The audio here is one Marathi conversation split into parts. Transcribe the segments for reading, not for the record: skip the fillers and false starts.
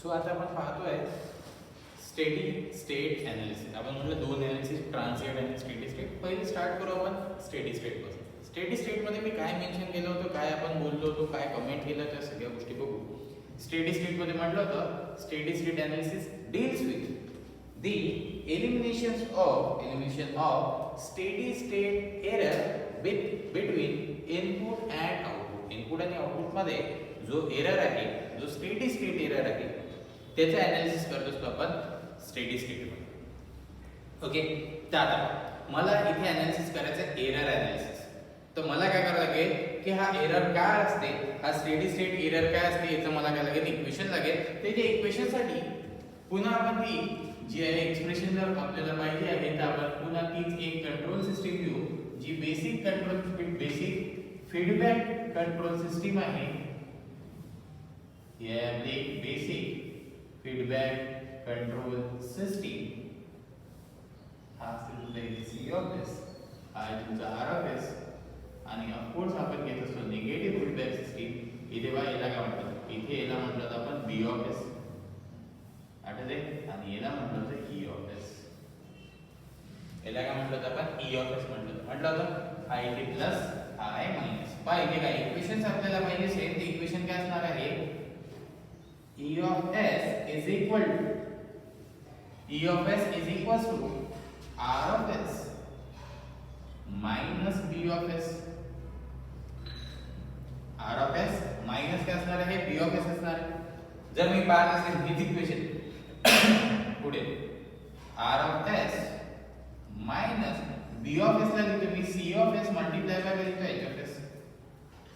सो आता आपण पाहतोय स्टेडी स्टेट ॲनालिसिस. आपण म्हटलं दोन ॲनालिसिस, ट्रान्झिएंट आणि स्टेडी स्टेट. पहिले स्टार्ट करू आपण स्टेडी स्टेट पासून. स्टेडी स्टेटमध्ये मी काय मेन्शन केलं होतं, काय आपण बोललो होतो, काय कमेंट केलं, त्या सगळ्या गोष्टी बघू. स्टेडी स्टेटमध्ये म्हटलं होतं steady state analysis deals with the elimination of steady state error between input and output. Input आणि आउटपुट मध्ये जो एरर आहे, जो स्टेडी स्टेट एरर आहे, त्याचं ॲनालिसिस करत असतो आपण स्टेडी स्टेट मध्ये. ओके, तर आता मला इथे ॲनालिसिस करायचं एरर ॲनालिसिस. तर मला काय करावं लागेल की हा एरर काय असते, हा स्टेडी स्टेट एरर काय असते, याचं मला काय लागेल, इक्वेशन लागेल. त्याच्या इक्वेशनसाठी पुन्हा आपण ती जी आहे एक्सप्रेशन जर आपल्याला माहिती आहे तर आपण पुन्हा तीच एक कंट्रोल सिस्टीम घेऊ, जी बेसिक फीडबॅक कंट्रोल सिस्टीम आहे. ही आहे आपली बेसिक फीडबॅक कंट्रोल सिस्टीम. हा असेल तुमचा सी ऑफ एस, हा आहे तुमचा आर ऑफ एस, आणि ऑफकोर्स आपण घेत असतो निगेटिव्ह फीडबॅक सिस्टीम. इथे बघा याला काय म्हणतात, इथे याला म्हणतात आपण बी ऑफ एस आठवते, आणि याला म्हटलं होतं ई ऑफ एस. याला काय म्हटलं होतं आपण, ई ऑफ एस म्हटलं होतं. हा इथे प्लस, हा आहे मायनस. पहा इथे काय इक्वेशन्स आपल्याला पाहिजे सेम. ते इक्वेशन काय असणार आहे, E of S is equal to R of S minus B of S. R of S minus काय असणार आहे, बी ऑफ एस असणार आहे. जर मी पाहत असेल हीच इक्वेशन पुढे R of S minus B of S ला लिहितो मी C of S multiply by काय लिहितो H of S.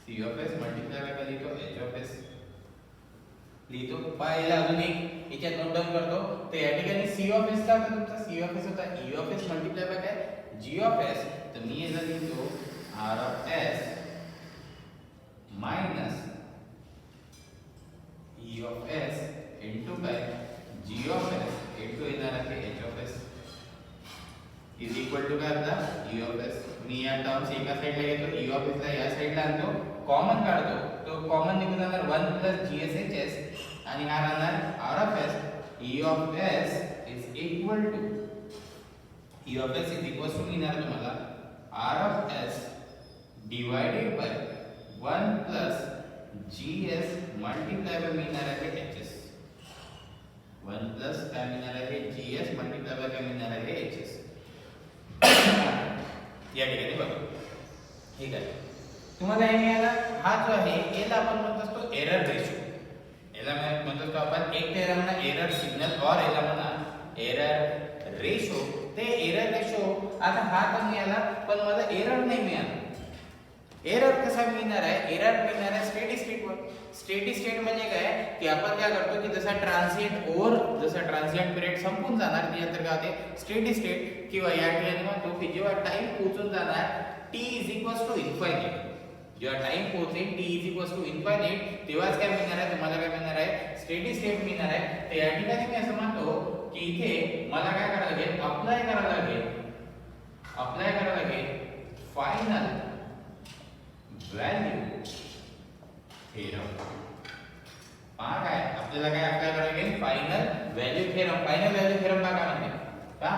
C of S multiply by काय लिहितो एच ऑफ एस लिहितो. पाहिला अजून एक याच्यात नोट डाऊन करतो. तर या ठिकाणी सी ऑफ एस चा होता तुमचा, सी ऑफ एस होता E of S multiply by काय जी ऑफ एस. तर मी याला लिहितो R of S minus E of S into काय जी ऑफ एस इनटू येणार आहे H of S is equal to काय आपला ई ऑफ एस. मी या टर्म्स एका साइडला घेतो, ई ऑफ एस ला या साइडला आणतो, कॉमन काढतो. तो कॉमन निघून जाणार 1 plus G S H S, आणि हा राहणार R of S. E of S is equal to E of S is equal to मिळणार तुम्हाला R of S divided by 1 plus G S multiply by मिळणार आहे एच एस. 1 प्लस काय मिळणार आहे जी एस मल्टिप्लाय बाय काय मिळणार आहे एच एस. या ठिकाणी बघा, ठीक आहे. तुम्हाला हे मिळाला. हा जो आहे याला आपण म्हणत असतो एरर रेशो. याला म्हणत असतो आपण एक तर याला म्हणा एरर सिग्नल, और याला म्हणा एरर रेशो. ते एरर रेशो आता हा तर मिळाला, पण मला एरर नाही मिळाला. एरर कसा मिळणार आहे, एरर मिळणार आहे स्टेडी स्टेटवर. स्टेडी स्टेट म्हणजे काय की आपण काय करतो की जसा ट्रान्झिएंट पिरियड संपून जाणार त्यानंतर काय होते स्टेडी स्टेट, किंवा या ठिकाणी म्हणतो की जेव्हा टाइम पोहोचून जाणार t is equals to infinite. जेव्हा टाइम पोहोचेल t is equals to infinite, तेव्हाच काय मिळणार आहे तुम्हाला, काय मिळणार आहे स्टेडी स्टेट मिळणार आहे. तर या ठिकाणी मी असं म्हणतो की इथे मला काय करावं लागेल, अप्लाय करावं लागेल फायनल व्हॅल्यू थेरम. पहा काय आपल्याला काय अप्लाय करावं लागेल, final value theorem. Final value theorem काय म्हणते का,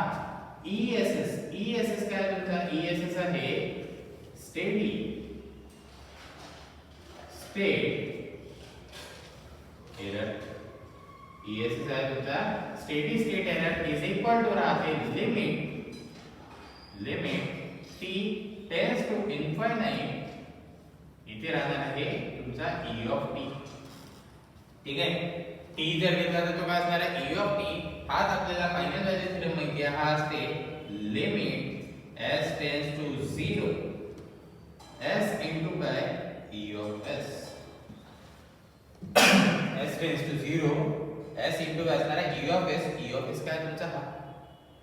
ESS काय तुमचा ESS आहे स्टेडी स्टेट एरर. ESS आहे तुमचा steady state error is equal to राहते limit t tends to infinite. इथे राहणार आहे तुमचा e ऑफ t. ठीक आहे, t जर घेतला तर तो काय असणार आहे e ऑफ t. हाच आपल्याला फायनल व्हॅल्यू थेरम माहिती आहे. हा असते limit s tends to 0 s into काय e of s. s tends to 0 s into काय असणार आहे e of s. e of s काय तुमचा हा,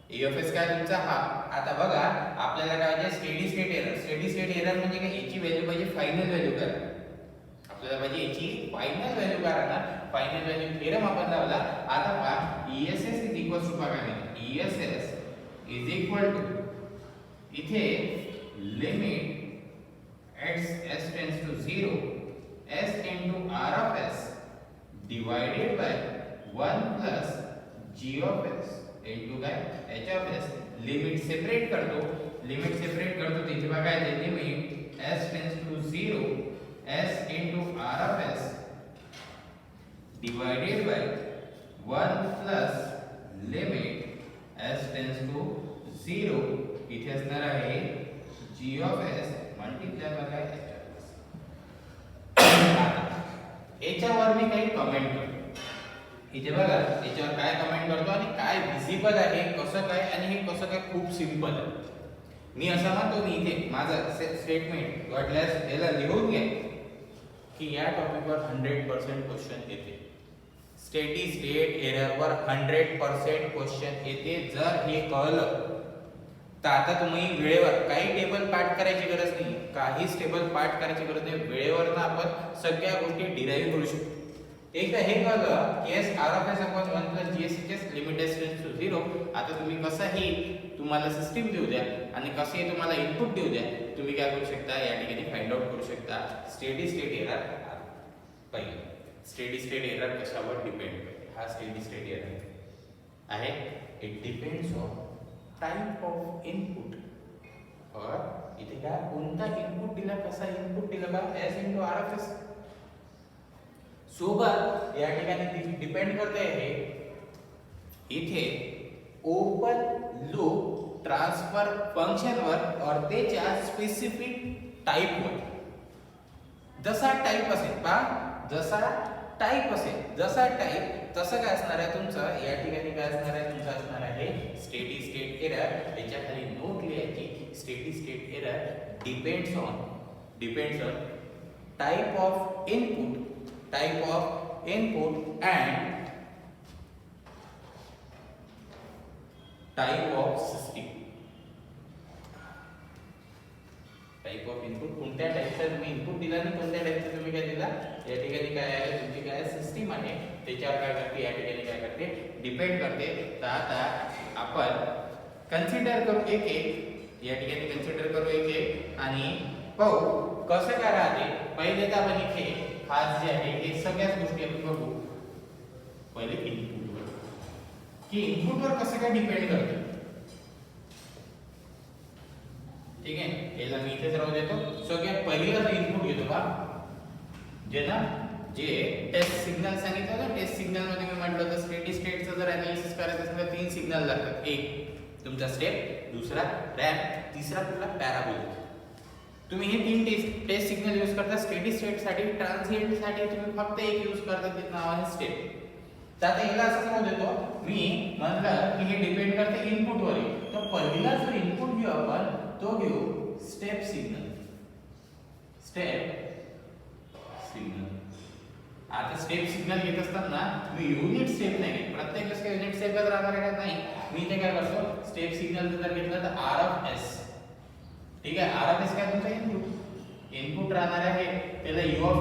e ऑफ s काय तुमचा हा. आता बघा आपल्याला काय पाहिजे steady state error. Steady state error म्हणजे काय, याची व्हॅल्यू पाहिजे फायनल व्हॅल्यू करा. आपल्याला पाहिजे याची फायनल व्हॅल्यू करा. फायनल व्हॅल्यू थेरम आपण लावला. आता पहा ESS इज इक्वल टू काय मिळेल, ESS इज इक्वल टू इथे limit s tends to 0 s into r of s divided by 1 plus G of S into काय H of S. Limit separate करतो तिथे बघा येते limit S tends to 0 S into R of S divided by 1 plus limit S tends to 0 इथे असणार आहे G of S multiply by H of S. याच्यावर मी काही कमेंट करतो. इथे बघा याच्यावर काय कमेंट करतो आणि काय विजिबल आहे कसं काय आणि हे कसं काय खूप सिंपल आहे. मी असं म्हणतो मी इथे माझं स्टेटमेंट वाटल्यास याला लिहून घ्या की या टॉपिकवर 100% क्वेश्चन येते. स्टेडी स्टेट एररवर 100% क्वेश्चन येते. जर हे कळलं तर आता तुम्ही वेळेवर काही टेबल पाठ करायची गरज नाही, काहीच टेबल पाठ करायची गरज नाही. वेळेवर ना आपण सगळ्या गोष्टी डिराईव्ह करू शकतो. एकदा हे कळलं की S R of S upon 1 plus G S H S limit S tends to 0. आता तुम्ही कसंही तुम्हाला सिस्टीम देऊ द्या आणि कसंही तुम्हाला इनपुट देऊ द्या, तुम्ही काय करू शकता या ठिकाणी फाइंड आउट करू शकता स्टेडी स्टेट एरर. पहिले स्टेडी स्टेट एरर कशावर डिपेंड करते. हा स्टेडी स्टेट एरर आहे. It depends on type of input. और इथे काय कोणता इनपुट दिला, कसा इनपुट दिला का S into R of S सोबत या ठिकाणी डिपेंड करते हे इथे ओपन लूप ट्रान्सफर फंक्शनवर और त्याच्या स्पेसिफिक टाइपवर. जसा टाइप असेल पा जसा टाइप तसं काय असणार आहे तुमचं या ठिकाणी काय असणार आहे तुमचं असणार आहे स्टेडी स्टेट एरर. याच्या खाली नोट लिहायची steady state error depends on type of input and type of system. Type of input कोणत्या टाइपचा तुम्ही इनपुट दिला आणि कोणत्या टाइपचा तुम्ही काय दिला या ठिकाणी काय आहे तुमची काय सिस्टीम आहे त्याच्यावर काय करते या ठिकाणी काय करते डिपेंड करते. तर आता आपण कन्सिडर करू एक या ठिकाणी कन्सिडर करू एक आणि पाहू कसं काय राहते. पहिले तर आपण इथे खास जे आहे हे सगळ्याच गोष्टी आपण बघू. पहिले इनपुटवर की इनपुटवर कसं काय डिपेंड करते. ठीक आहे, याला मी इथेच राहू देतो. सगळ्यात पहिला इनपुट घेतो का जे टेस्ट सिग्नल सांगितलं ना. टेस्ट सिग्नल मध्ये मी म्हटलं तर स्टेडी स्टेटचं जर एनालिसिस करायचं असेल तर 3 सिग्नल लागतात. एक तुमचा स्टेप, दुसरा रॅम्प, तिसरा कुठला पॅराबोलिक. तुम्ही हे 3 टेस्ट सिग्नल यूज करता. स्टेडी स्टेट साठी ट्रान्सिएंट साठी तुम्ही फक्त एक यूज करता ते नाव आहे स्टेप. तर आता याला असं सांगू देतो मी म्हटलं की हे डिपेंड करते इनपुट वर. तर पहिला जो इनपुट घेऊ आपण तो घेऊ स्टेप सिग्नल. आता स्टेप सिग्नल घेत असताना मी युनिट स्टेप नाही घेत. प्रत्येक वेळेस युनिट स्टेपच राहणार आहे नाही. मी इथे काय करतो स्टेप सिग्नल जर घेतलं तर आर ऑफ एस. ठीक आहे, आर ऑफ एस काय तुमचा इनपुट राहणार आहे. त्याला यू ऑफ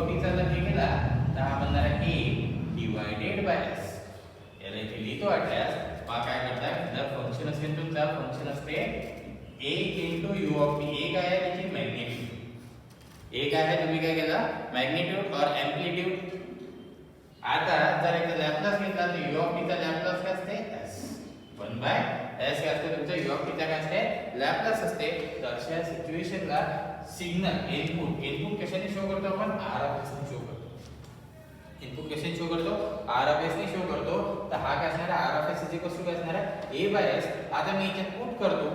टी चा जर हे केला तर हा बनणार आहे ए डिवाइडेड बाय एस. याला इथे लिहितो वाटल्यास पहा काय करतात जर फंक्शन असेल तुमचा फंक्शन असते ए इंटू यू ऑफ टी. ए काय आहे त्याची मॅग्निट्यूड. ए काय आहे तुम्ही काय केला मॅग्निट्यूड और एम्प्लिट्यूड. आता जर याचा लॅप्लास घेतला तर यू ऑफ टी चा लॅप्लास काय असते एस 1 बाय एस काय असते तुमचा यू ऑफ टी चा काय असते लॅप्लास असते. तर अशा सिच्युएशनला सिग्नल इनपुट कशाने शो करतो आपण आर ऑफ एस ने शो करतो. इनपुट कशाने शो करतो आर ऑफ एस ने शो करतो. तर हा काय असणार आहे R of S is equal to काय असणार आहे ए बाय एस. आता मी याच्यात पुट करतो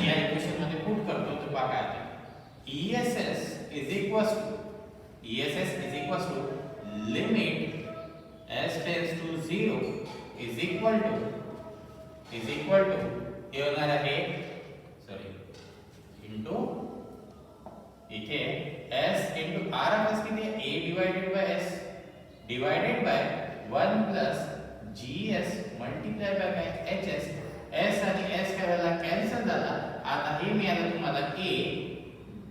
या इक्वेशन मध्ये पुट करतो तर पहा काय आहे ESS is equals to limit s tends to 0 is equal to हे होणार आहे into इथे s into r of s किती आहे a divided by s divided by 1 plus gs multiply by काय hs. s आणि s काय झाला कॅन्सल झाला. आता हे मिळालं तुम्हाला a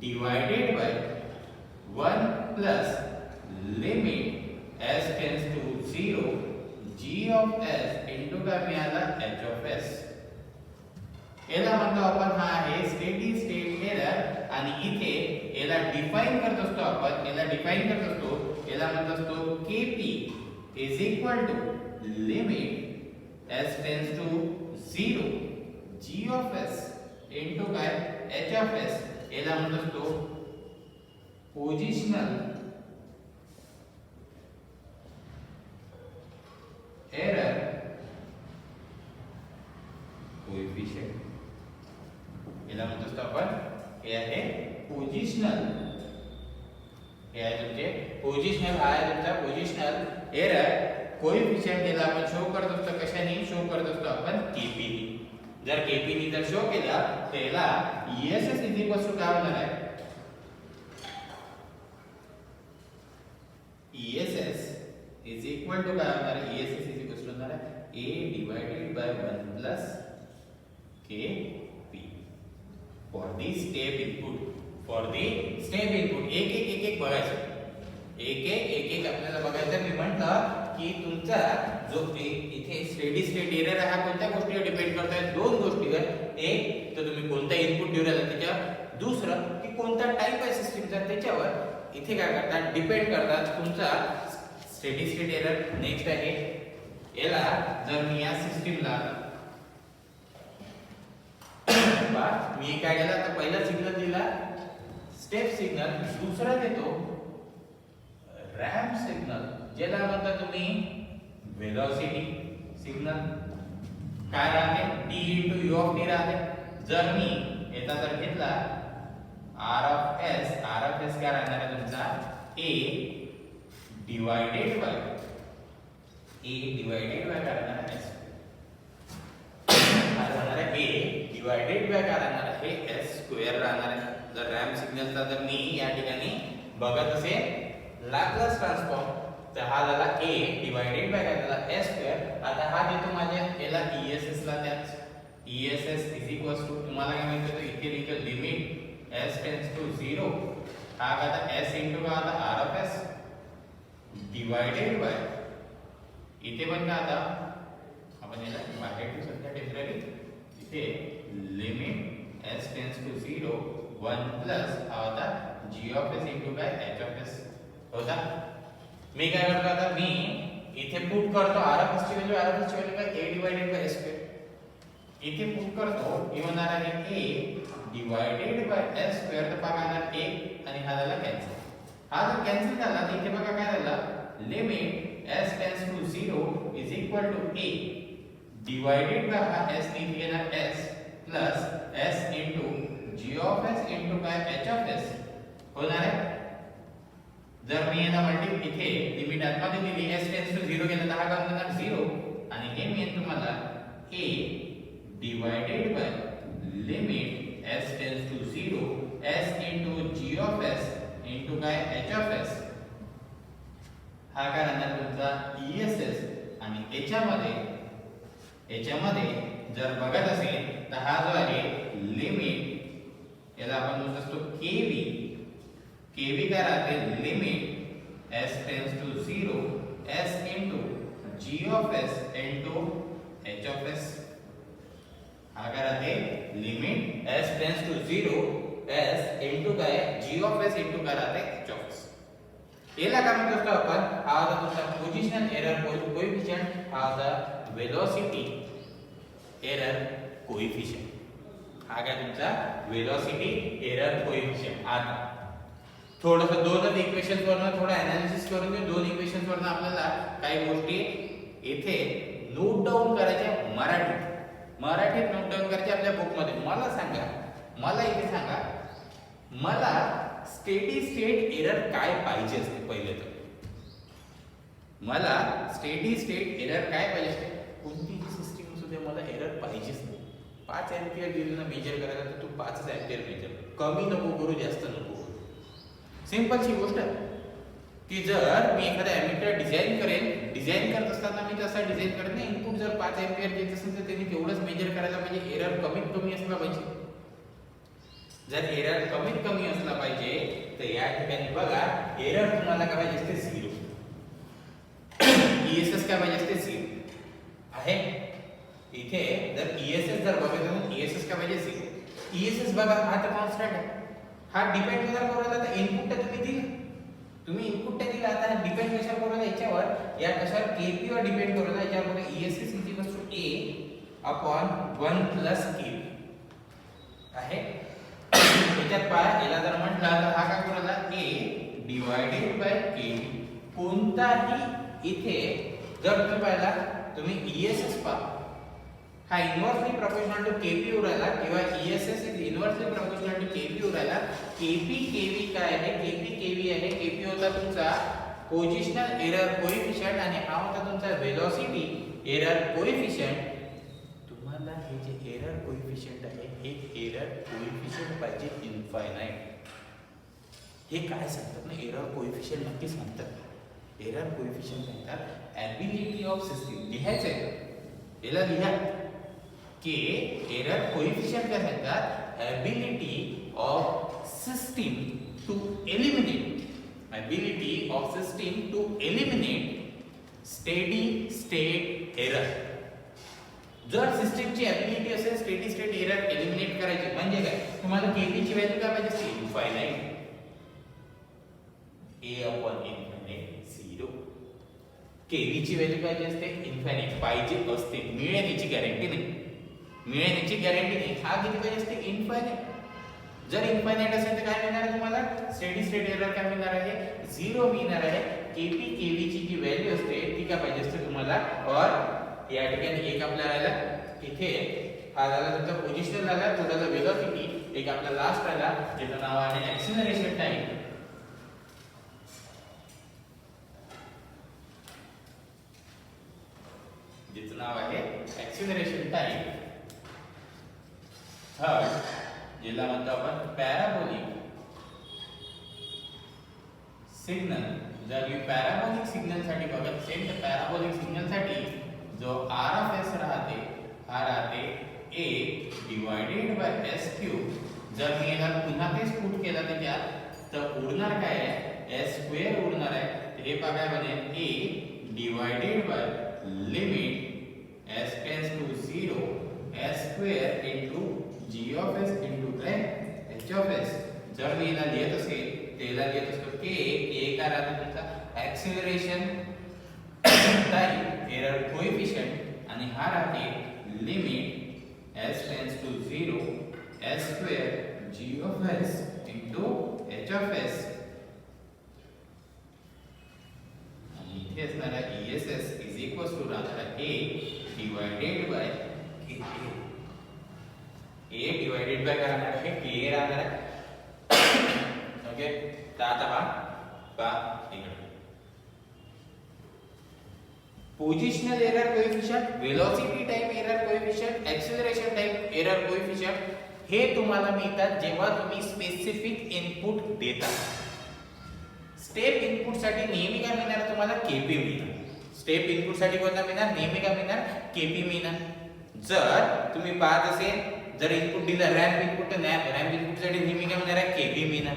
divided by 1 plus limit s tends to 0 g of s into काय मिळाला h of s. याला म्हणतो आपण हा आहे स्टेडी स्टेट एरर आणि इथे याला डिफाइन करत असतो आपण. याला म्हणत असतो kp is equal to limit S tends to 0 G of S into काय एच ऑफ एस, याला म्हणत असतो पोझिशनल एरर कोएफिशिएंट, याला म्हणत असतो आपण, हे आहे पोझिशनल, हे आहे तुमचे पोझिशनल, हा आहे तुमचा पोझिशनल एरर कोएफिशिएंट, याला आपण शो करत असतो कशाने, शो करत असतो आपण केपी ने. जर केपी ने जर शो केला तर याला ईएसएस इज इक्वल टू काय होणार आहे, ईएसएस इज इक्वल टू काय होणार आहे, ईएसएस इज इक्वल टू होणार आहे a divided by 1 plus kp for the step input, for the step input. एक बघायचं, एक आपल्याला बघायचं. मी म्हटलं की तुमचा जो इथे स्टेडी स्टेट एरर हा कोणत्या गोष्टीवर डिपेंड करतोय, दोन गोष्टीवर. एक तर तुम्ही कोणता इनपुट देऊ राहिला त्याच्यावर, दुसरं की कोणता टाइप आहे सिस्टीमचा त्याच्यावर. इथे काय करतात, डिपेंड करतात तुमचा स्टेडी स्टेट एरर. नेक्स्ट आहे याला जर मी या सिस्टीमला मी काय केला तर पहिला सिग्नल दिला स्टेप सिग्नल, दुसरा देतो रॅम्प सिग्नल, ज्याला म्हणता तुम्ही वेलोसिटी सिग्नल. काय राहते, t * u ऑफ t राहते. जर मी याचा जर घेतला r ऑफ s काय राहणार आहे तुमचा a डिवाइडेड बाय काय राहणार आहे s, काय राहणार आहे a डिवाइडेड बाय काय राहणार आहे s स्क्वेअर राहणार आहे. जर रॅम्प सिग्नलचा जर मी या ठिकाणी बघत असेल लॅपलास ट्रान्सफॉर्म, तर हा झाला a डिवाइडेड बाय काय झाला s स्क्वेअर. आता हा देतो माझ्या याला ईएसएस ला, त्याच ईएसएस इज इक्वल टू तुम्हाला काय माहिती होतं, इथे लिहितो लिमिट s टेंड्स टू 0, हा आता s इनटू काय आता r of s divided by, इथे पण काय आता आपण याला बाहेर ठेवू सध्या टेम्पररी, इथे limit s tends to 0 1 plus हा होता g ऑफ s इनटू काय h ऑफ s होता. मी काय करतो आता, मी इथे पुट करतो r ऑफ s ची व्हॅल्यू काय a divided by s square, इथे पुट करतो हे होणार आहे a divided by s square, तर बघा येणार 1 आणि हा झाला कॅन्सल. हा जर कॅन्सल झाला तर इथे बघा काय झालं, limit s tends to 0 is equal to a divided by हा s ने घेणार s plus s into g of s into काय h ऑफ s होणार आहे. जर मी याला मल्टी इथे लिमिट आतमध्ये दिली s टेंड्स टू 0 केलं तर हा काय होणार 0, आणि हे मी तुम्हाला a divided by limit s tends to 0 s into g of s into काय h ऑफ s, हा काय राहणार तुमचा ईएसएस. आणि याच्यामध्ये जर बघत असेल तर हा जो आहे लिमिट, याला आपण म्हणत असतो केवी काय राहते, limit s tends to 0 s into g of s into h of s, हा काय राहते limit s tends to 0 s into काय g ऑफ s इनटू काय राहते h ऑफ s. याला काय म्हणत असतो आपण, हा होता तुमचा पोझिशनल एरर कोएफिशिएंट, हा होता वेलोसिटी एरर कोएफिशिएंट, हा काय तुमचा वेलोसिटी एरर कोएफिशिएंट. आता थोडंसं दोनच इक्वेशन्स वरनं थोडं एनालिसिस करून घेऊ. दोन इक्वेशन्स वरनं आपल्याला काही गोष्टी इथे नोट डाऊन करायच्या, मराठीत नोट डाऊन करायच्या आपल्या बुक मध्ये. मला इथे सांगा मला स्टेडी स्टेट एरर काय पाहिजे असते. पहिले तर मला स्टेडी स्टेट एरर काय पाहिजे असते, कोणतीही सिस्टीम असू दे मला एरर पाहिजेच नाही. 5 एम्पियर दिलेला मेजर करायला तर तू 5 एम्पियर मेजर, कमी नको करू जास्त नको. सिंपलची गोष्ट आहे की जर मी एखादा एमिटर डिझाइन करत असताना मी तसा डिझाइन करत नाही. इनपुट जर 5 एम्पियर देत असेल तर त्यांनी तेवढंच मेजर करायला पाहिजे. एरर कमीत कमी असला पाहिजे. जर एरर कमीत कमी असला पाहिजे तर या ठिकाणी बघा एरर तुम्हाला काय पाहिजे असते 0, ईएसएस काय पाहिजे असते 0 आहे. इथे जर ईएसएस जर बघितलं तर ईएसएस काय पाहिजे 0. ईएसएस बघा हा तर कॉन्स्टंट आहे, हा डिपेंड कशावर करत आहे, इनपुट तुम्ही दिलं आता डिपेंड कशावर करत आहे याच्यावर बरोबर या कशावर केपी वर डिपेंड करत आहे, याच्यावर बघा ESS A upon 1 plus KP आहे. याच्यात पहा याला जर म्हटलं तर हा काय करूला A डिवाइडेड बाय केपी. कोणताही इथे जर तुम्ही पाहिला तुम्ही ESS पहा हा इन्व्हर्सली प्रोपोर्शनल टू केपी उरायला किंवा ESS is inversely proportional to KP उरायला. केपी केवी काय आहे, केपी केवी आहे. केपी होता तुमचा पोझिशनल एरर कोएफिशिएंट आणि हा होता तुमचा वेलोसिटी एरर कोएफिशिएंट. तुम्हाला हे जे एरर कोएफिशिएंट आहे हे एरर कोएफिशिएंट पाहिजे इनफायनाइट. हे काय सांगतात ना, एरर कोएफिशिएंट नक्की सांगतात. एरर कोएफिशिएंट सांगतात एबिलिटी ऑफ सिस्टम. लिहायचं आहे याला लिहा की एरर कोएफिशिएंट काय सांगतात, ability of system to eliminate, ability of system to eliminate steady state error. जर सिस्टमची एबिलिटी असेल स्टेडी स्टेट एरर एलिमिनेट करायची म्हणजे काय, तुम्हाला केपी ची व्हॅल्यू काय पाहिजे असते, इनफायनाइट. a upon infinite 0. केवी ची व्हॅल्यू पाहिजे असते इनफायनाइट, पाहिजे असते, मिळेल याची गॅरंटी नाही, मिळेल याची गॅरंटी नाही. हा किती पाहिजे असते, इनफायनाइट. जर इनफायनाइट असेल तर काय मिळणार आहे तुम्हाला, स्टेडी स्टेट एरर काय मिळणार आहे, 0 मिळणार आहे. केपी केवी ची जी व्हॅल्यू असते ती काय पाहिजे असते तुम्हाला. और या ठिकाणी एक आपला राहिला इथे हा झाला तुमचा पोझिशनल झाला, तो झाला वेलोसिटी. एक आपला लास्ट राहिला ज्याचं नाव आहे ऍक्सिलरेशन टाइम. जिचं नाव आहे ऍक्सिलरेशन टाइम. थर्ड ज्याला म्हणतो आपण पॅराबोलिक सिग्नल. जर मी पॅराबोलिक सिग्नल साठी बघत असेल तर पॅराबोलिक सिग्नल साठी जो RFS राहते हा राहते A divided by S cube. जर मी याला पुन्हा तेच पुट केला त्याच्यात तर उरणार काय आहे, S स्क्वेअर उरणार आहे. तर हे बघा बनेल A divided by limit S tends to 0 S square into G of S into H of S. जर मी याला लिहित असेल त्याला लिहित असतो K काय राहतो तुमचा ऍक्सिलरेशन टाइम एरर कोएफिशिएंट आणि हा राहते limit S tends to 0 S square G of S into H of S. आणि इथे असणारा ESS इज इक्वल्स टू राहणार A divided by A divided by काय राहणार आहे, K राहणार आहे. ओके तर आता पहा इकडे positional error coefficient, velocity time error coefficient, acceleration time error coefficient हे तुम्हाला मिळतात जेव्हा तुम्ही स्पेसिफिक इनपुट देता. स्टेप इनपुट साठी नेहमी काय मिळणार तुम्हाला, केपी मिळणार. स्टेप इनपुट साठी कोणता मिळणार, नेहमी काय मिळणार, केपी मिळणार. जर तुम्ही पाहत असेल जर इनपुट दिलं रॅम्प इनपुट तर रॅम्प इनपुट साठी नेहमी काय मिळणार आहे, केवी मिळणार.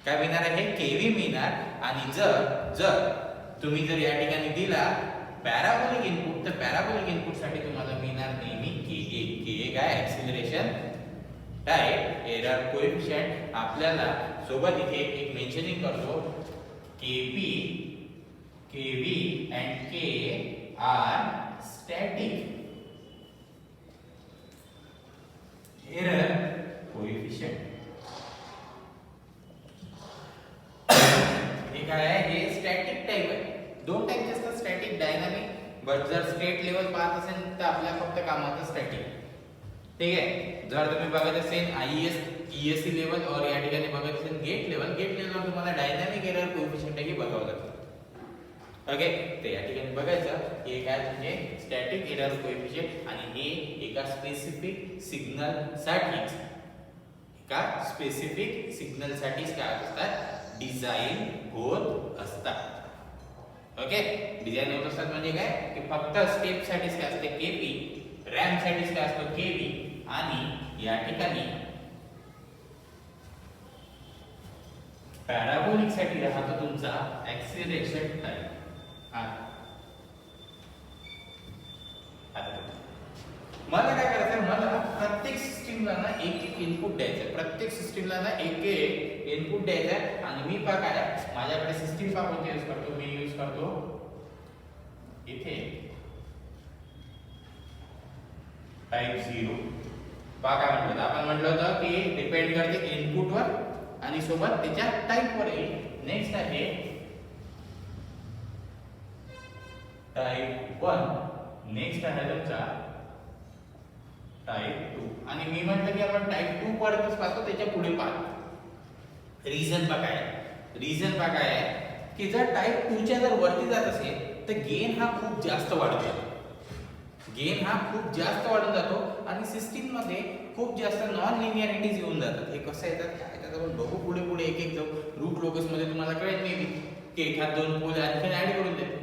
काय मिळणार आहे, केवी मिळणार. आणि जर तुम्ही जर या ठिकाणी दिला पॅराबोलिक इनपुट तर पॅराबोलिक इनपुट साठी तुम्हाला मिळणार नेहमी के काय ऍक्सिलरेशन टाइम एरर कोएफिशिएंट. आपल्याला सोबत इथे एक मेन्शनिंग करतो, केपी केवी एंड के आर स्टॅटिक एरर कोएफिशिएंट. हे काय आहे, हे स्टॅटिक टाइप आहे. दोन टाइपचे असतात, स्टॅटिक डायनामिक. बट जर स्टेट लेवल पाहत असेल तर आपल्या फक्त कामाचं स्टॅटिक. ठीक आहे. जर तुम्ही बघत असेल IES ESC लेवल और या ठिकाणी बघत असेल गेट लेवल तुम्हाला डायनामिक एरर कोएफिशिएंट ही बघावं लागतं. ओके ते या ठिकाणी बघायचं हे काय म्हणजे स्टॅटिक एरर कोएफिशिएंट आणि हे एका स्पेसिफिक सिग्नल साठीच काय असतात, डिझाइन होत असतात. ओके डिझाइन होत असतात म्हणजे काय की फक्त स्टेप साठीच काय असते केपी, रॅम्प साठीच काय असतो केवी आणि या ठिकाणी पॅराबोलिक साठी राहतो तुमचा ऍक्सिलरेशन टाइम. मला काय करायचं, मला प्रत्येक सिस्टीमला ना एक एक इनपुट द्यायचं. प्रत्येक सिस्टीमला ना एक एक इनपुट द्यायचा आहे आणि मी पहा काय माझ्याकडे सिस्टीम पहा कोणती यूज करतो, मी यूज करतो इथे टाइप 0. पहा काय म्हटलं आपण म्हटलं होतं की डिपेंड करते इनपुटवर आणि सोबत त्याच्या टाइपवरही. नेक्स्ट आहे टाइप 1, नेक्स्ट आहे तुमचा टाइप 2. आणि मी म्हटलं की आपण टाइप 2 पर्यंतच पाहतो, त्याच्या पुढे पाहतो. रिझन पहा काय, रिझन पहा काय आहे की जर टाइप 2 च्या जर वरती जात असेल तर गेन हा खूप जास्त वाढतो, गेन हा खूप जास्त वाढून जातो आणि सिस्टीम मध्ये खूप जास्त नॉन लिनियरिटीज येऊन जातात. हे कसं येतात काय येतात आपण बघू पुढे पुढे एक एक जाऊ. रूट लोकस मध्ये तुम्हाला कळेल मे बी की एखाद दोन पोल आणखी ऍड करून देतो.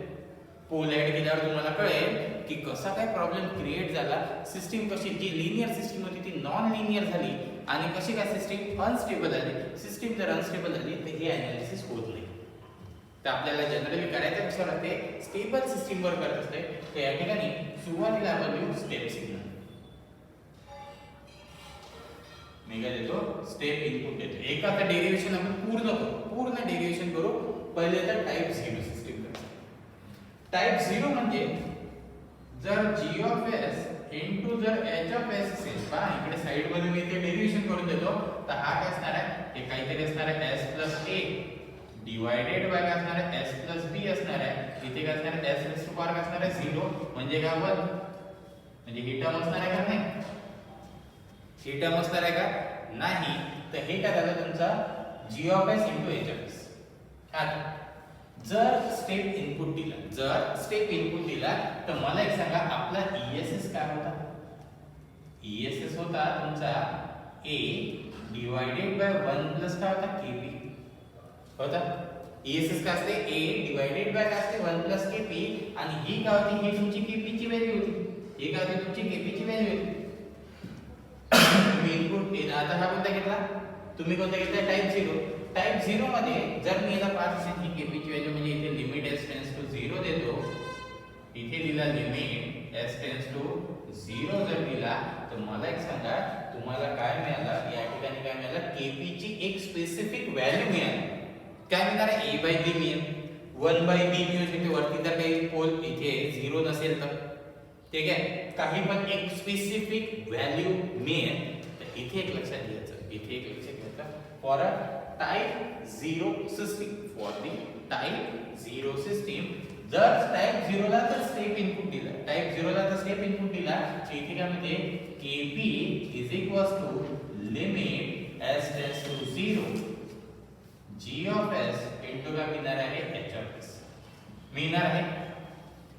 पोल ऍड केल्यावर तुम्हाला कळेल की कसा काय प्रॉब्लेम क्रिएट झाला, सिस्टीम कशी जी लिनियर सिस्टीम होती ती नॉन लिनियर झाली आणि कशी काय सिस्टीम अनस्टेबल झाली. सिस्टीम जर अनस्टेबल झाली तर हे एनालिसिस होत नाही. तर आपल्याला जनरली करायचं विचार असते स्टेबल सिस्टीम वर करत असते. तर या ठिकाणी सुरुवातीला आपण लिहू स्टेप सिग्नल. मी काय देतो स्टेप इनपुट देतो. एकाचं डेरिव्हेशन आपण पूर्ण डेरिव्हेशन करू. पहिले तर टाइप 0 सिस्टीम करू. टाइप 0 म्हणजे जर g ऑफ s इनटू जर h ऑफ s असेल, पहा इकडे साइड मध्ये मी ते डेरिव्हेशन करून देतो. तर हा काय असणार आहे, हे काहीतरी असणार आहे s + a डिवाइडेड बाय काय असणार आहे s + b असणार आहे. इथे काय असणार आहे s रेज टू पॉवर काय असणार आहे 0 म्हणजे काय 1, म्हणजे ही टर्म असणार आहे का नाही, ही टर्म असणार आहे का नाही. तर हे काय झालं तुमचा g of s into h of s. आता जर स्टेप इनपुट दिला तर मला एक सांगा आपला ESS काय होता. ESS होता तुमचा a डिवाइडेड बाय 1 प्लस काय होता kp होता. ESS काय असते a डिवाइडेड बाय काय असते 1 प्लस kp आणि ही काय होती, ही तुमची kp ची व्हॅल्यू होती. ही काय होती तुमची kp ची व्हॅल्यू होती. तुम्ही इनपुट आता हा कोणता घेतला, तुम्ही कोणता घेतला टाइप 0. टाइप 0 मध्ये जर मी याला पास असेल ही kp ची व्हॅल्यू म्हणजे इथे लिमिट s टेंड्स टू 0 देतो. इथे दिला लिमिट s टेंड्स टू 0 जर दिला तर मला एक सांगा तुम्हाला काय मिळालं, या ठिकाणी काय मिळालं kp ची एक स्पेसिफिक व्हॅल्यू मिळाली. काय मिळणार आहे a/b मिळेल, 1/b मिळू शकते वरती जर काही पोल इथे 0 नसेल तर. ठीक आहे, काही पण एक स्पेसिफिक व्हॅल्यू मिळेल. तर इथे एक लक्षात घ्यायचं, इथे एक लक्षात घ्यायचं for a type 0 system, for the type 0 system जर टाइप 0 ला तर स्टेप इनपुट दिला, टाइप 0 ला तर स्टेप इनपुट दिला तर इथे काय म्हणते kp is equals to limit s tends to 0 g of s into काय मिळणार आहे h ऑफ s मिळणार आहे.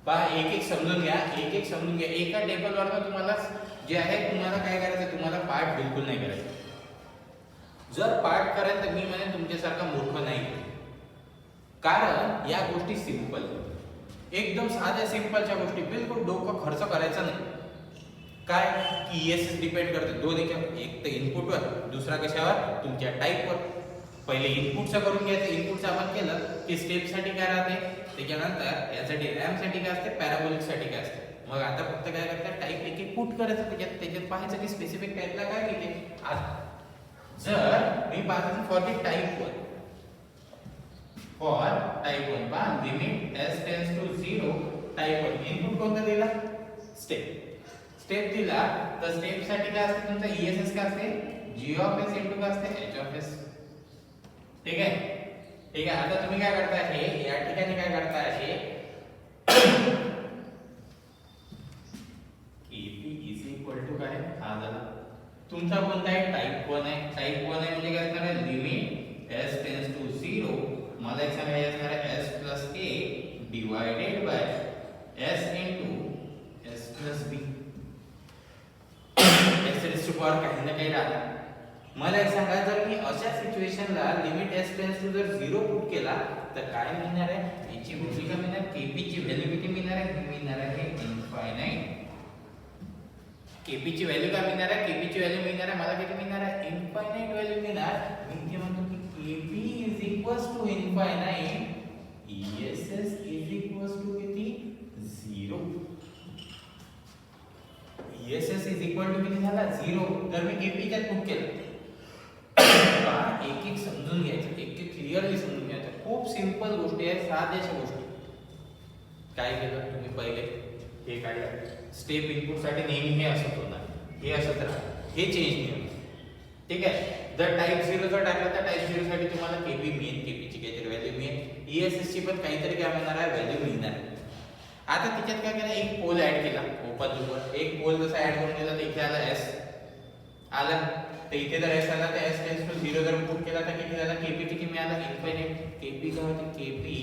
पहा एक एक समजून घ्या, एक एक समजून घ्या. एका टेबलवर तुम्हाला जे आहे तुम्हाला काय करायचं, तुम्हाला पार्ट बिलकुल नाही करायचं. जर पार्ट कराल तर मी म्हणेन तुमच्यासारखा मूर्ख नाही, कारण या गोष्टी सिंपल एकदम साध्या सिंपलच्या गोष्टी, बिलकुल डोकं खर्च करायचं नाही. काय की ESS डिपेंड करते दोन याच्यावर, एक तर इनपुटवर, दुसरा कशावर तुमच्या टाइपवर. पहिले इनपुटचं करून घ्यायचं. इनपुटचं आपण केलं की स्टेपसाठी काय राहते, त्याच्यानंतर यासाठी रॅमसाठी काय असते, पॅराबोलिकसाठी काय असते. मग आता फक्त काय करतात टाइप एक एक पुट करायचं, त्याच्यात पाहायचं की स्पेसिफिक टाइपला काय मिळते. जर मी पाहतो for the type 1, for type 1 पहा limit s tends to 0 type 1 input कोणता दिला स्टेप दिला. तर स्टेप साठी काय असते तुमचा ESS काय असते g ऑफ s इनटू काय असते h ऑफ s. ठीक आहे, ठीक आहे. आता तुम्ही काय करता हे या ठिकाणी काय करता हे kp इज इक्वल टू काय हा झाला तुमचा कोणता आहे टाइप 1 आहे. टाइप 1 आहे म्हणजे काय असणार आहे लिमिट s टेंड्स टू 0 मला एक सांगा हे असणार आहे s plus a divided by s into s plus b. s raise to power काही ना काही राहणार. मला एक सांगा जर मी अशा सिच्युएशनला लिमिट s टेंड्स टू जर 0 पुट केला तर काय मिळणार आहे, याची व्हॅल्यू काय मिळणार, kp ची व्हॅल्यू किती मिळणार आहे, मिळणार आहे इनफायनाइट. kp ची व्हॅल्यू काय मिळणार आहे, kp ची व्हॅल्यू मिळणार आहे मला किती मिळणार आहे इनफायनाइट व्हॅल्यू मिळणार. मी म्हणतो की kp is equals to infinite, ESS is equals to किती 0. ESS इज इक्वल टू किती झाला 0. तर मी kp च्यात पुट केलं. एक एक समजून साध्याशा गोष्टी. काय केलं तुम्ही पहिले हे काढलं स्टेप इनपुट साठी नेहमी हे असत होणार, हे असत राहणार, हे चेंज नाही होणार. ठीक आहे. जर टाइप 0 जर टाकला तर टाइप 0 साठी तुम्हाला केपी मिळेल, केपीची काहीतरी व्हॅल्यू मिळेल, ईएसएस ची पण काहीतरी काय होणार आहे व्हॅल्यू मिळणार. आता त्याच्यात काय केलं एक पोल ऍड केला ओपन लूपवर, एक पोल जसा ऍड करून दिला तर इथे आला एस आला, तर इथे जर एस आला तर एस टेन्स टू 0 जर पुट केला तर किती झाला केपी किती मिळाला इन्फिनिट. केपी काय होते केपी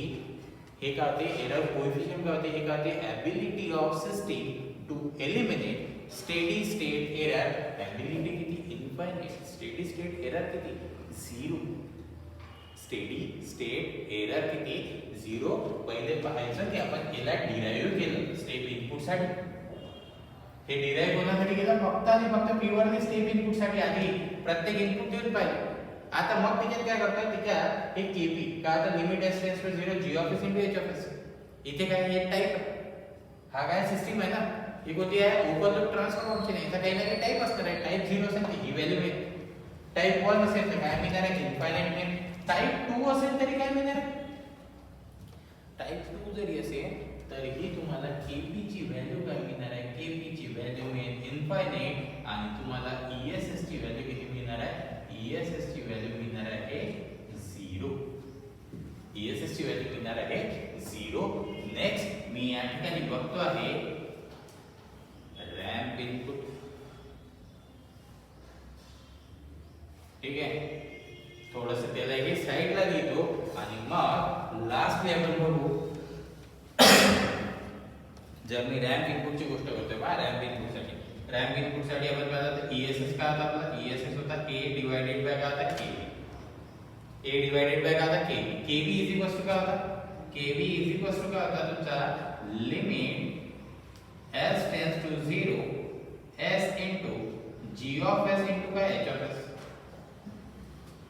हे काय होते एरर कोएफिशिएंट काय होते हे काय होते ability of system to eliminate steady state error. Ability किती इन्फिनिट, स्टेडी स्टेट एरर किती 0, स्टेडी स्टेट एरर किती 0. पहिले पाहायचं की आपण याला डिराइव्ह केलं स्टेप इनपुट साठी. हे डिराइव्ह होण्यासाठी केलं फक्त आणि फक्त प्युअर ने स्टेप इनपुट साठी आधी प्रत्येक इनपुट देऊन पाहिजे. आता मग त्याच्यात काय करतात त्याच्यात हे केपी काय आता limit S tends to 0 G of S into H of S. इथे काय हे टाइप हा काय सिस्टम आहे ना, ही कोणती आहे ओपन लूप ट्रान्सफर फंक्शन आहे. याचा काही ना काही टाइप असणार आहे. टाइप 0 असेल तर ही व्हॅल्यू मिळेल, टाइप 1 असेल तर काय मिळणार आहे इन्फायनाइट मिळेल, टाइप 2 असेल तरी काय मिळणार आहे. टाइप 2 जरी असेल तरीही तुम्हाला केपी ची व्हॅल्यू काय मिळणार आहे, केपी ची व्हॅल्यू मिळेल इन्फायनाइट आणि तुम्हाला ईएसएस ची व्हॅल्यू किती मिळणार आहे, ईएसएस ची व्हॅल्यू मिळणार आहे 0. ईएसएस ची व्हॅल्यू मिळणार आहे 0. नेक्स्ट मी या ठिकाणी बघतो आहे रॅम्प इनपुट. ठीक आहे, थोडंसं त्याला हे साइडला लिहितो आणि मग लास्ट लेवल बघू. जर मी रॅम्प इनपुटची गोष्ट करतोय बा रॅम्प इनपुट साठी आपण काय होतं ईएसएस काय होता आपला ईएसएस होता a डिवाइडेड बाय काय होता केबी. a डिवाइडेड बाय काय होता K B. K B is equals to काय होता केबी इज इक्वल्स टू काय होता तुमचा limit s tends to 0 s into g of s into काय h ऑफ s.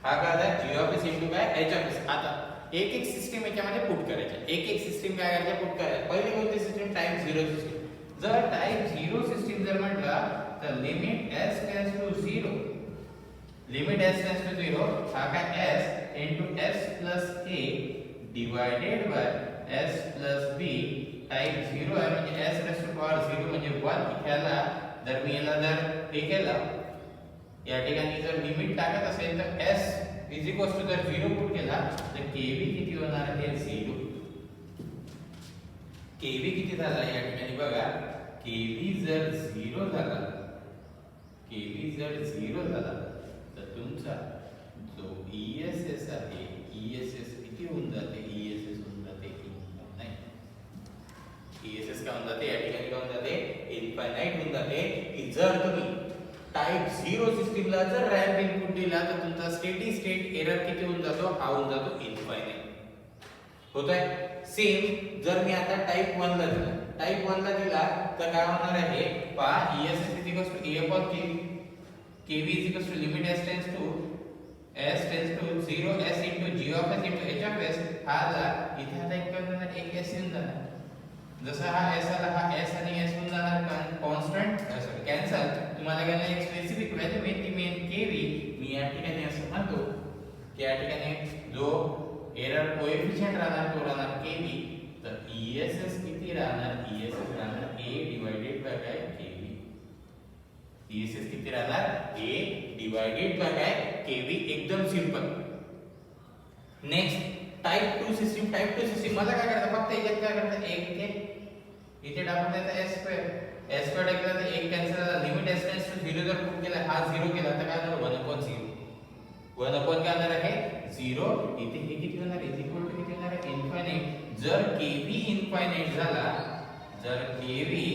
हा काय होता g ऑफ s इनटू काय h ऑफ s. आता एक एक सिस्टम याच्यामध्ये पुट करायचे, एक एक सिस्टम काय करायचे पुट करायचे. पहिली कोणती सिस्टम टाइप 0 सिस्टम. जर टाइप 0 सिस्टम जर म्हटला तर limit s tends to 0 limit s tends to 0 हा काय s into s plus a divided by s plus b. Type 0 आहे म्हणजे s रेस टू पॉवर 0 म्हणजे 1. इथला जर मी याला जर हे केलं या ठिकाणी जर लिमिट टाकत असेल तर s इज इक्वल्स टू जर 0 पुट केला तर केबी किती होणार आहे 0. केबी किती झाला या ठिकाणी बघा केबी जर 0 झाला, केबी जर 0 झाला तर तुमचा जो ईएसएस आहे ईएसएस किती होऊन जाते ईएसएस होऊन जाते इन्फायनाइट. ईएसएस काय होऊन जाते या ठिकाणी काय होऊन जाते इन्फायनाइट होऊन जाते. की जर तुम्ही टाइप 0 सिस्टमला जर रॅम्प इनपुट दिला तर तुमचा स्टेडी स्टेट एरर किती होऊन जातो हा होऊन जातो इन्फायनाइट होत आहे. सेम जर मी आता टाइप 1 ला दिला, टाइप 1 ला दिला तर काय होणार आहे पहा E S S is equals to a upon K B. K B is equals to limit s tends to 0 s into g of s into h of s. हा आला इथे आता एक काय होणार एक s येऊन जाणार. जसा हा s आला हा s आणि s होऊन जाणार कॉन्स्टंट सॉरी कॅन्सल. तुम्हाला काय एक स्पेसिफिक व्हॅल्यू मिळते मेन केवी. मी या ठिकाणी असं म्हणतो की या ठिकाणी जो एरर कोएफिशिएंट राहणार तो राहणार केवी. तर ईएसएस किती राहणार ईएसएस राहणार a डिवाइडेड बाय काय केवी. ईएसएस किती राहणार a डिवाइडेड बाय काय केवी. एकदम simple. Next type 2 system. Type 2 system मला काय करायचं फक्त याच्यात काय करायचं एक इथे टाकून द्यायचा s स्क्वेअर. s स्क्वेअर टाकला तर एक कॅन्सल झाला. लिमिट s टेंड्स टू 0 जर पुट केला हा 0 केला तर काय होणार 1 अपॉन 0. 1 अपॉन काय होणार आहे 0. इथे हे किती होणार इज इक्वल टू किती होणार आहे इन्फायनाइट. जर केबी इन्फायनाइट झाला, जर केबी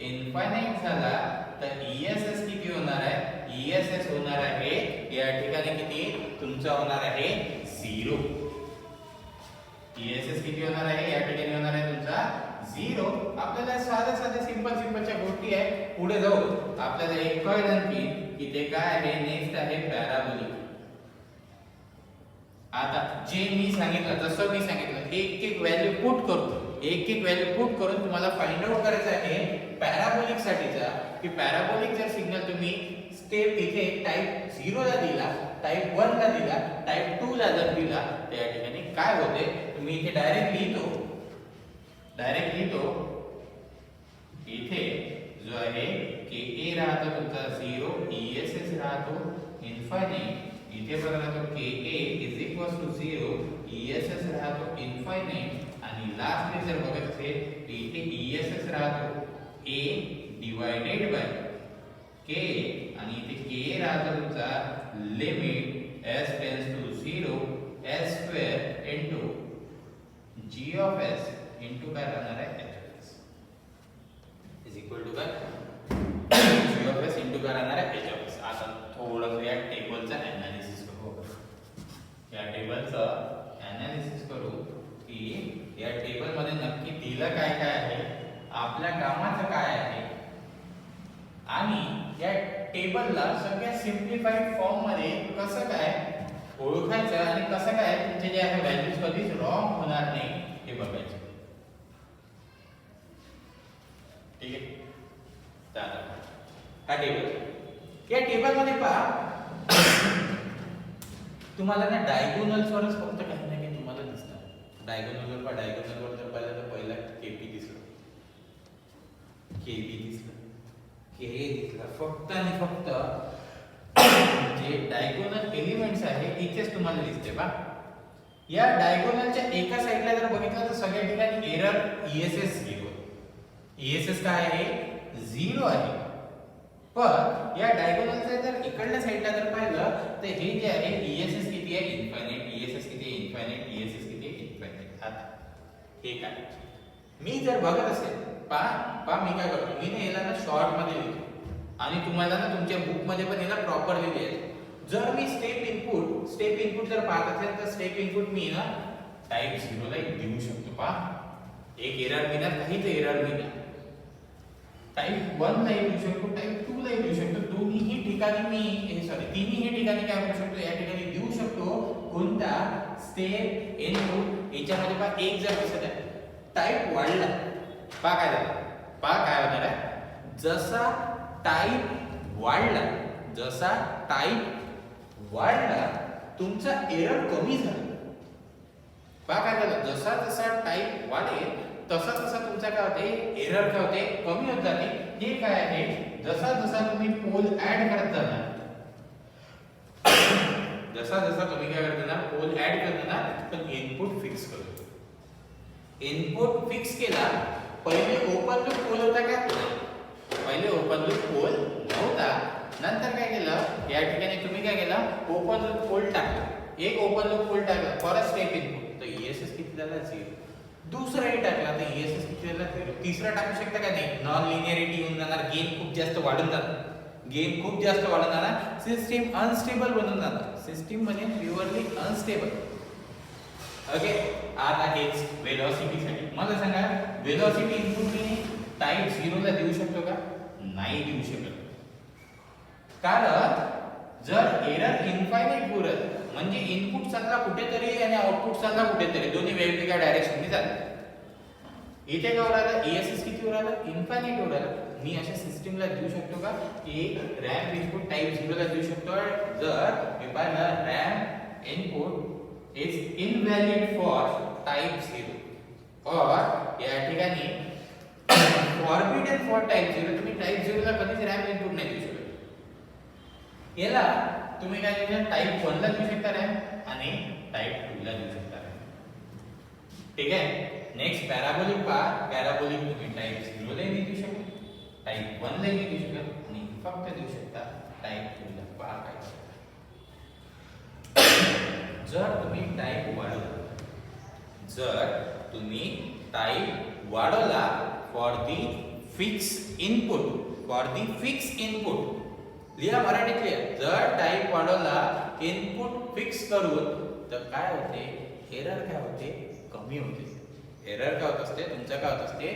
इन्फायनाइट झाला तर ईएसएस किती होणार आहे ईएसएस होणार आहे या ठिकाणी किती तुमचा होणार आहे 0. ईएसएस किती होणार आहे या ठिकाणी होणार आहे तुमचा 0. आपल्याला साध्या सिंपलच्या गोष्टी आहे. पुढे जाऊ आपल्याला एक कळलं आणखी ते काय आहे नेक्स्ट आहे पॅराबोलिक. आता जे मी सांगितलं जसं मी सांगितलं एक एक व्हॅल्यू पुट करतो, एक एक व्हॅल्यू पुट करून तुम्हाला फाइंड आउट करायचं आहे पॅराबोलिक साठीचा की पॅराबोलिक जर सिग्नल तुम्ही स्टेप इथे टाइप 0 ला दिला, टाइप 1 ला दिला, टाइप 2 ला जर दिला तर या ठिकाणी काय होते मी इथे डायरेक्ट लिहितो इथे जो आहे के ए राहतो तुमचा 0, ESS राहतो इन्फायनाइट, इथे पण राहतो के ए इज इक्वल टू 0, ESS राहतो इन्फायनाइट, आणि लास्टली जर बघत असेल इथे ESS राहतो a डिवायडेड बाय k, आणि इथे k राहतो तुमचा limit s tends to 0 s square into g of s into काय राहणार आहे h of s is equal to काय g ऑफ s इनटू काय राहणार आहे h ऑफ s. आता थोडं या टेबलचा एनालिसिस करू. या टेबलचं एनालिसिस करू की या टेबल मध्ये नक्की दिलं काय काय आहे, आपल्या कामाचं काय आहे, आणि या टेबलला सगळ्यात सिम्प्लिफाईड फॉर्म मध्ये कसं काय ओळखायचं आणि कसं काय तुमचे जे आहे व्हॅल्यूज कधीच रॉंग होणार नाही हे बघायचं. ठीक आहे. हा टेबल, या टेबल मध्ये पहा तुम्हाला ना डायगोनल्स वरच फक्त काही ना काही तुम्हाला दिसणार. डायगोनल वर जर पाहिलं तर पहिला केपी दिसलं, केबी दिसलं, के दिसलं, फक्त आणि फक्त जे डायगोनल एलिमेंट्स आहे इथेच तुम्हाला दिसते बा. या डायगोनलच्या एका साइडला जर बघितलं तर सगळ्या ठिकाणी एरर ESS 0. ESS काय आहे 0 आहे. पण या डायगोनलच्या जर इकडल्या साइडला जर पाहिलं तर हे जे आहे ESS किती आहे इन्फायनाइट, ESS किती आहे इन्फायनाइट, ESS किती आहे इन्फायनाइट. आता हे काय मी जर बघत असेल पा मी काय करतो, मी याला ना शॉर्ट मध्ये लिहितो आणि तुम्हाला ना तुमच्या बुक मध्ये पण याला प्रॉपर लिहिले आहे. जर मी स्टेप इनपुट जर पाहत असेल तर स्टेप इनपुट मी ना टाइप 0 ला देऊ शकतो. एक एरर मिळणार, काहीच एरर मिळणार. टाइप 1 ला देऊ शकतो, टाइप 2 ला देऊ शकतो. दोन्हीही ठिकाणी मी तिन्ही ठिकाणी काय करू शकतो, या ठिकाणी देऊ शकतो. कोणता स्टेप इनपुट याच्यामध्ये पहा एक जर दिसत आहे टाइप वाढला, काय होणार आहे, जसा टाइप वाढला तुमचा एरर कमी झाला. काय झालं, जसा टाइप वाढेल तसा तुमचा काय होते एरर काय होते कमी होत जाते. हे काय आहे, जसा तुम्ही पोल ऍड करत जाणार, तुम्ही काय करत जाणार पोल ऍड करत जाणार, पण इनपुट फिक्स करतो. इनपुट फिक्स केला, पहिले ओपन लूप पोल होता का, पहिले ओपन लूप पोल नव्हता. नंतर काय केलं, या ठिकाणी तुम्ही काय केलं ओपन लूप पोल टाकला, एक ओपन लूप पोल टाकला फॉर अ स्टेप इनपुट, तर ESS किती झाला 0. दुसराही टाकला तर ESS किती झाला 0. तिसरा टाकू शकता का नाही, नॉन लिनियरिटी येऊन जाणार, गेन खूप जास्त वाढून जाणार, सिस्टीम अनस्टेबल बनून जाणार, सिस्टीम म्हणजे प्युअरली अनस्टेबल. ओके. आता हेच वेलोसिटी साठी मला सांगा, वेलोसिटी इनपुट मी टाइप 0 ला देऊ शकतो का, नाही देऊ शकत. कारण जर एरर इन्फायनाइट पुरत म्हणजे इनपुट चालला कुठेतरी आणि आउटपुट चालला कुठेतरी, दोन्ही वेगवेगळ्या डायरेक्शनने चालतात. इथे काय होणार, ESS किती होणार, इन्फायनाइट होणार. मी अशा सिस्टीमला देऊ शकतो का, एक रॅम इनपुट टाइप 0 ला देऊ शकतो. जर मी पाहिलं RAM input is invalid for type 0 और या ठिकाणी forbidden for type 0, तुम्ही टाइप 0 ला कधीच रॅम इनपुट नाही देऊ शकत. याला तुम्ही काय देऊ शकता, टाइप 1 ला देऊ शकता रॅम आणि टाइप 2 ला देऊ शकता रॅम. ठीक आहे. नेक्स्ट पॅराबोलिक तुम्ही टाइप 0 ला देऊ शकता, टाइप 1 ला देऊ शकता आणि फक्त देऊ शकता टाइप 2 ला. काय जर तुम्ही टाइप वाढवला फॉर दी फिक्स इनपुट लिहा मराठीत लिहा. जर टाइप वाढवला इनपुट फिक्स करून तर काय होते, एरर काय होते कमी होते. एरर काय होत असते तुमचं काय होत असते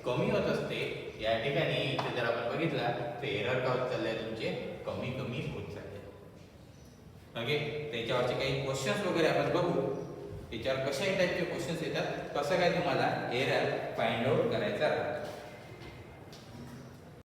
कमी होत असते. या ठिकाणी इथे जर आपण बघितला तर एरर काय होत चालले तुमचे कमी होत चालले. ओके. त्याच्यावरचे काही क्वेश्चन्स वगैरे आपण बघू, त्याच्यावर कशा टाईपचे क्वेश्चन्स येतात, कसं काय तुम्हाला एरर फाइंड आउट करायचा.